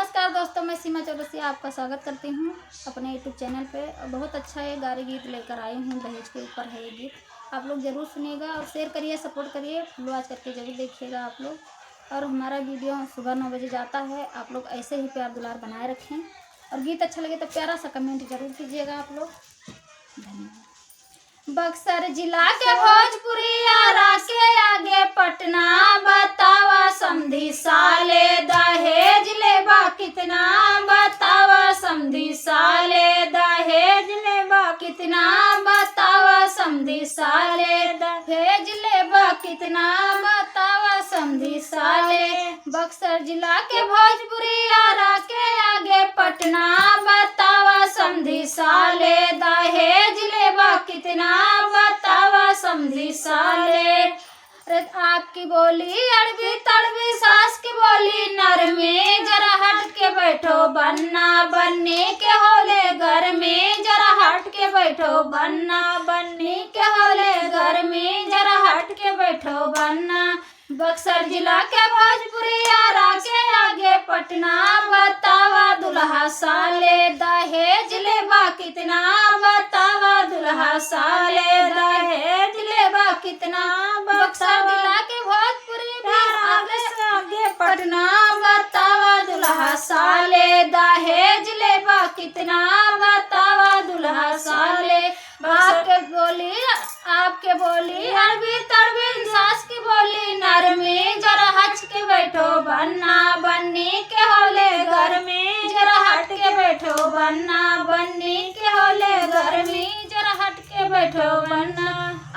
नमस्कार दोस्तों, मैं सीमा चौरसिया आपका स्वागत करती हूँ अपने यूट्यूब चैनल पे। और बहुत अच्छा ये गारी गीत लेकर आई हूँ, दहेज के ऊपर है ये गीत। आप लोग ज़रूर सुनिएगा और शेयर करिए, सपोर्ट करिए, फॉलो आज करके ज़रूर देखिएगा आप लोग। और हमारा वीडियो सुबह 9 बजे जाता है। आप लोग ऐसे ही प्यार दुलार बनाए रखें और गीत अच्छा लगे तो प्यारा सा कमेंट ज़रूर कीजिएगा आप लोग। धन्यवाद। बक्सर जिला के भोजपुरी आरा के आगे पटना, बतावा समधी साले दहेज लेबा कितना, बतावा समधी साले दहेज लेबा कितना, बतावा समधी साले दहेज लेबा कितना, बतावा समधी साले। बक्सर जिला के भोजपुरी आरा के आगे पटना, बतावा समधी साले दहेज लेबा कितना, बतावा समधी साले। आपकी बोली अड़बी तड़बी, सास की बोली नरमी, जरा हट के बैठो बन्ना बन्नी के होले घर में, जरा हट के बैठो बन्ना बन्नी के होले घर में, जरा हट के बैठो बन्ना। बक्सर जिला के भोजपुरी आरा के आगे पटना, बतावा दुल्हा साले दहेज लेबा कितना, बतावा दुल्हा साले दहेज लेबा कितना। बक्सर जिला के भोजपुरी आगे पटना, बतावा दुल्हा साले दहेज लेबा कितना, बतावा दुल्हा साले। आपके बोली अरबी तड़बी, सास की बोली नरमी, जरा हट के बैठो बन्ना बन्नी के होले घर में, जरा हट के बैठो बन्ना बन्नी के होले घर में, जरा हट के बैठो बन्ना।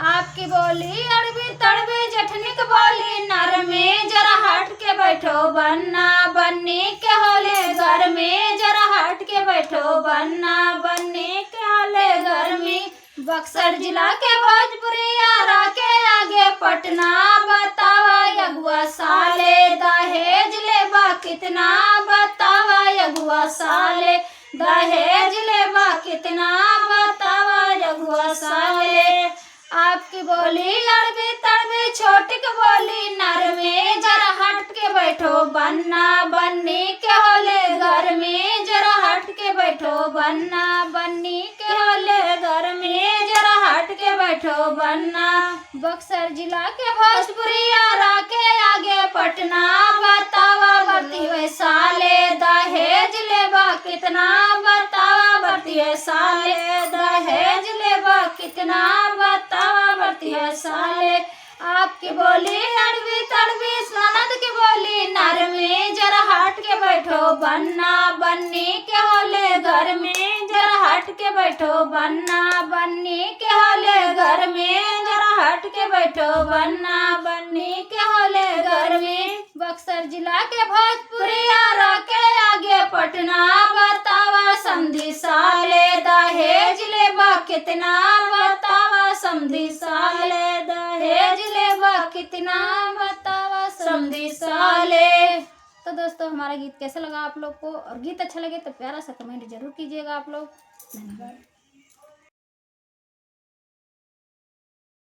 आपकी बोली अरबी तड़बी, जेठनी की बोली नरमी, जरा हट के बैठो बन्ना बन्नी के होले घर में, जरा हट के बैठो बन्ना बन्नी के होले घर में। बक्सर जिला के भोजपुरी आरा के आगे पटना, बतावा यगुआ साले दहेज लेबा कितना, बतावा यगुआ साले दहेज लेबा कितना, बतावा यगुआ साले। आपकी बोली लड़बी तड़बी, छोटी की बोली नरमी, जरा हट के बैठो बन्ना बन्नी के होले घर में, जरा हट के बैठो बन्ना बन्नी के होले घर में, जरा हट के बैठो बन्ना। बक्सर जिला के भोजपुरी आरा के आगे पटना, बतावा बढ़ती हुए साले दहेज लेबा कितना, बतावा बढ़ती है साले दहेज लेबा कितना, बतावा बढ़ती है साले। आपकी बोली अड़बी तड़बी, ननद की बोली नरमी, जरा हट के बैठो बन्ना बन्नी के होले घर में, जरा हट के बैठो बन्ना बन्नी के होले घर में, जरा हट के बैठो बन्ना बन्नी के होले घर में। बक्सर जिला के भोजपुरी आरा के आगे पटना, बतावा समधी साले दहेज लेबा कितना, बतावा समधी साले दहेज लेबा कितना, बतावा समधी साले। तो दोस्तों, हमारा गीत कैसा लगा आप लोग को, और गीत अच्छा लगे तो प्यारा सा कमेंट जरूर कीजिएगा आप लोग। धन्यवाद।